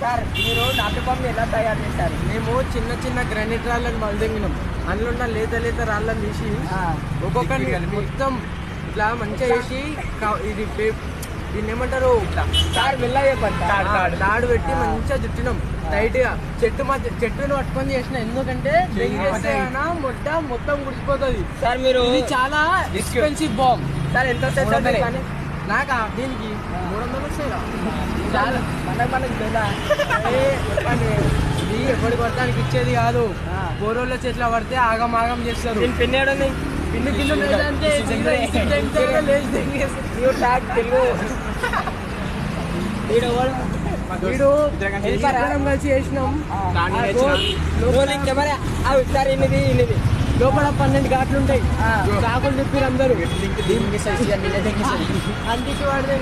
Sir మీరు నాటు bomb ఎలా తయారు చేశారు? మేము చిన్న చిన్న గ్రానైట్ రాళ్ళని బలదెంగినాం. అందులో ఉన్న లేత రాళ్ళని తీసి ఒక్కొక్కరిని మొత్తం ఇట్లా మంచిగా వేసి ఇది దీన్ని ఏమంటారు సార్ వెళ్ళ చెప్పండి. తాడు పెట్టి మంచిగా చుట్టినాం టైట్ గా. చెట్టును పట్టుకొని చేసిన, ఎందుకంటే మొట్ట మొత్తం గుడిచిపోతుంది సార్ మీరు ఇది చాలా ఎక్స్పెన్సివ్ బాంబ్. సార్ ఎంత కానీ నాకా దీనికి 300 వస్తాయి. చాలా మనకు కదా ఇది ఎప్పటి పడతానికి ఇచ్చేది కాదు. బోరోళ్ళ చెట్ల పడితే ఆగం చేస్తారు. పిన్నేడని పిన్ను కింద లేదంటే తెలుగు వీడు కలిసి చేసినాం. సార్ ఇన్నిది లోపల 12 ఘాట్లు ఉంటాయి. చాకులు తిప్పిరు అందరూ. అందుకే వాడు